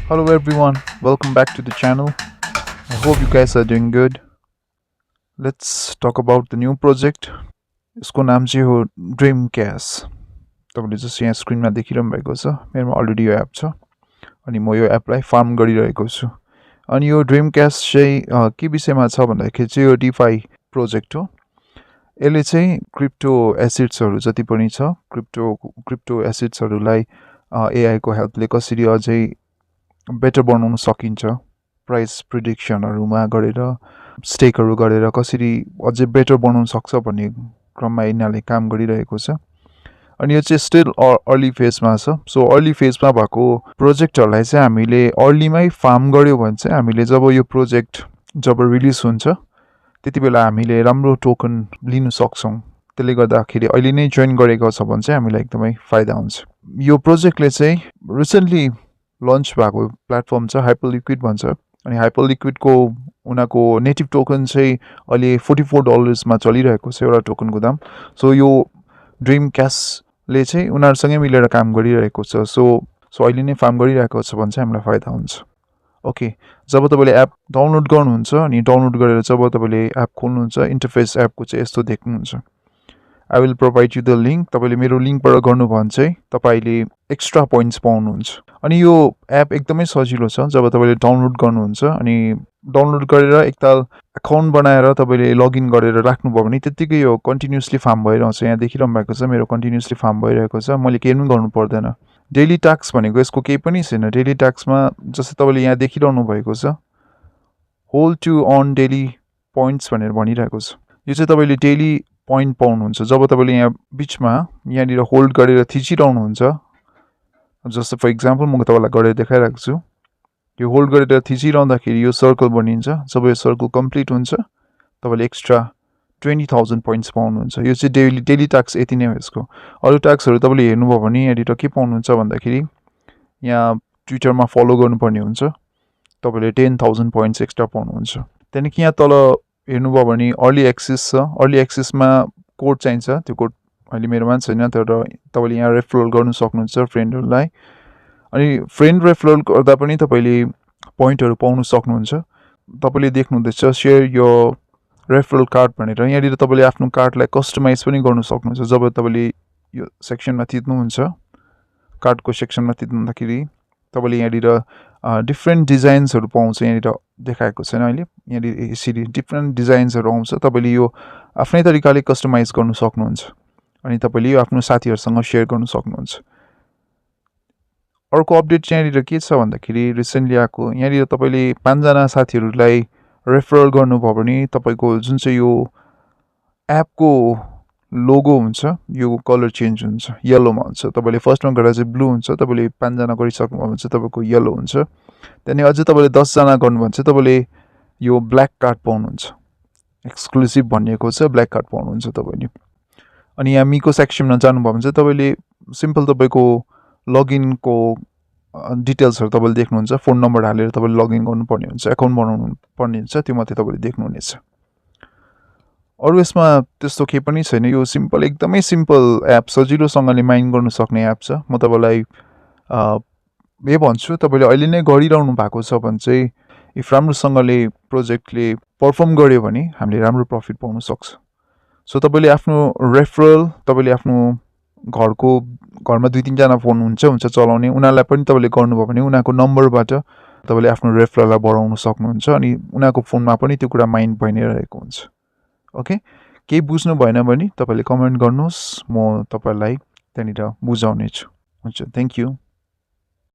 Hello everyone, welcome back to the channel. I hope you guys are doing good. Let's talk about the new project. यसको नाम चाहिँ हो dream cash. तपाईले जस्तो यहाँ स्क्रिनमा देखिरहनु भएको छ, मेरोमा अलरेडी यो एप छ अनि म यो एपलाई फार्म गरिरहेको छु। अनि यो ड्रिम क्यास चाहिँ के विषयमा छ भन्दाखेरि चाहिँ यो डिफाई प्रोजेक्ट हो। यसले चाहिँ क्रिप्टो एसेट्सहरु जति पनि छ, क्रिप्टो एसेट्सहरुलाई एआई को हेल्पले कसरी अझै बेटर बनाउन सकिन्छ, प्राइस प्रिडिक्सनहरुमा गरेर स्टेकहरु गरेर कसरी अझै बेटर बनाउन सक्छ भन्ने क्रममा यिनीहरूले काम गरिरहेको छ। अनि यो चाहिँ स्टिल अर्ली फेजमा छ। सो अर्ली फेजमा भएको प्रोजेक्टहरुलाई चाहिँ हामीले अर्लीमै फार्म गर्यो भने चाहिँ हामीले जब यो प्रोजेक्ट रिलिज हुन्छ त्यति बेला हामीले राम्रो टोकन लिन सक्छौं। त्यसले गर्दाखेरि अहिले नै जोइन गरेको छ भने चाहिँ हामीलाई एकदमै फाइदा हुन्छ। यो प्रोजेक्टले चाहिँ रिसेन्टली लन्च भएको प्लेटफर्म छ हाइपरलिक्विड भन्छ। अनि हाइपरलिक्विडको उनीहरुको नेटिभ टोकन चाहिँ अहिले $44 मा चलिरहेको छ एउटा टोकनको दाम। सो यो ड्रिम क्यासले चाहिँ उनीहरुसँगै मिलेर काम गरिरहेको छ। सो अहिले नै फार्म गरिरहेको छ भने चाहिँ हामीलाई फाइदा हुन्छ। ओके, जब तपाईले एप डाउनलोड गर्नुहुन्छ अनि डाउनलोड गरेर जब तपाईले एप खोल्नुहुन्छ इन्टरफेस एपको चाहिँ यस्तो देख्नुहुन्छ। I will provide you the link. तपाईले मेरो लिंकबाट गर्नु भने चाहिँ तपाईले एक्स्ट्रा पोइन्ट्स पाउनुहुन्छ। अनि यो एप एकदमै सजिलो छ। जब तपाईले डाउनलोड गर्नुहुन्छ अनि डाउनलोड गरेर एकताल अकाउन्ट बनाएर तपाईले लगइन गरेर राख्नुभयो भने त्यतिकै यो कन्टिन्युअसली फार्म भइरहन्छ। यहाँ देखिरहनु भएको छ मेरो कन्टिन्युअसली फार्म भइरहेको छ। मैले केही पनि गर्नु पर्दैन। डेली टास्क भनेको यसको केही पनि छैन। डेली टास्कमा जस्तै तपाईले यहाँ देखिरहनु भएको छ hold to earn daily points भनेर भनिरहेको छ। यो चाहिँ तपाईले डेली पोइन्ट पाउनुहुन्छ जब तपाईले यहाँ बीचमा यहाँनिर होल्ड गरेर थिचिरहनुहुन्छ। जस्तो फर एक्जाम्पल म तपाईलाई गरेर देखाइराख्छु छु। यो होल्ड गरेर थिचिरहँदाखेरि यो सर्कल बनिन्छ। जब यो सर्कल कम्प्लिट हुन्छ तपाईले एक्स्ट्रा 20,000 पोइन्ट्स पाउनुहुन्छ। यो चाहिँ डेली टास्क यति नै हो यसको। अरु टास्कहरु तपाईले हेर्नुभयो भने यहाँनिर के पाउनुहुन्छ भन्दाखेरि यहाँ ट्विटरमा फलो गर्नुपर्ने हुन्छ। तपाईले 10,000 पोइन्ट्स एक्स्ट्रा पाउनुहुन्छ। त्यहाँदेखि यहाँ तल हेर्नुभयो भने अर्ली एक्सेस छ। अर्ली एक्सेसमा कोड चाहिन्छ। त्यो कोड अहिले मेरोमा छैन, तर तपाईले यहाँ रेफरल गर्न सक्नुहुन्छ फ्रेन्डहरुलाई। अनि फ्रेन्ड रेफरल गर्दा पनि तपाईले पोइन्टहरु पाउन सक्नुहुन्छ। तपाईले देख्नुहुँदैछ शेयर योर रेफरल कार्ड भनेर। यहाँनिर तपाईले आफ्नो कार्डलाई कस्टमाइज पनि गर्न सक्नुहुन्छ। जब तपाईले यो सेक्सनमा थिच्नुहुन्छ, कार्डको सेक्सनमा थिच्नुहुँदाखेरि तपाईले यहाँनिर डिफरेन्ट डिजाइन्सहरु पाउँछ। यहाँनिर देखाएको छैन अहिले। यहाँनिर यसरी डिफरेन्ट डिजाइन्सहरु आउँछ। तपाईले यो आफ्नै तरिकाले कस्टमाइज गर्न सक्नुहुन्छ अनि तपाईले यो आफ्नो साथीहरुसँग शेयर गर्न सक्नुहुन्छ। अर्को अपडेट चाहिँ यहाँनिर के छ भन्दाखेरि रिसेन्टली आएको यहाँनिर तपाईले 5 जना साथीहरुलाई रेफरल गर्नुभयो भने तपाईको जुन चाहिँ यो एपको लोगो हुन्छ यो कलर चेन्ज हुन्छ, येलोमा हुन्छ। तपाईले फर्स्टमा गर्दा चाहिँ ब्लू हुन्छ। तपाईले 5 जना गरिसक्नुभयो भने चाहिँ तपाईको येलो हुन्छ। त्यहाँदेखि अझै तपाईले 10 जना गर्नुभयो भने चाहिँ तपाईले यो ब्ल्याक कार्ड पाउनुहुन्छ। एक्सक्लुसिभ भनिएको छ, ब्ल्याक कार्ड पाउनुहुन्छ तपाईले। अनि यहाँ मीको सेक्सनमा जानुभयो भने चाहिँ तपाईले सिम्पल तपाईको लगइनको डिटेल्सहरु तपाईले देख्नुहुन्छ। फोन नम्बर हालेर तपाईले लगइन गर्नुपर्ने हुन्छ, अकाउन्ट बनाउनु पर्ने हुन्छ, त्यो मात्रै तपाईले देख्नुहुनेछ। अरु यसमा त्यस्तो केही पनि छैन। यो सिम्पल एकदमै सिम्पल एप, सजिलोसँगले माइन गर्न सक्ने एप छ। म तपाईलाई के भन्छु, तपाईले अहिले नै गरिरहनु भएको छ भने चाहिँ इफ राम्रोसँगले प्रोजेक्टले परफर्म गर्यो भने हामीले राम्रो प्रफिट पाउन सक्छ। सो तपाईले आफ्नो रेफरल तपाईले आफ्नो घरमा 2-3 जना फोन हुन्छ चलाउने उनीहरुलाई पनि तपाईले गर्नुभयो भने उनीहरुको नम्बरबाट तपाईले आफ्नो रेफरललाई बढाउन सक्नुहुन्छ अनि उनीहरुको फोनमा पनि त्यो कुरा माइन भइ नै रहेको हुन्छ। ओके, केही बुझ्नु भएन भने तपाईले कमेन्ट गर्नुहोस्, म तपाईलाई त्यहाँनिर बुझाउने छु। हुन्छ, थ्यांक यू।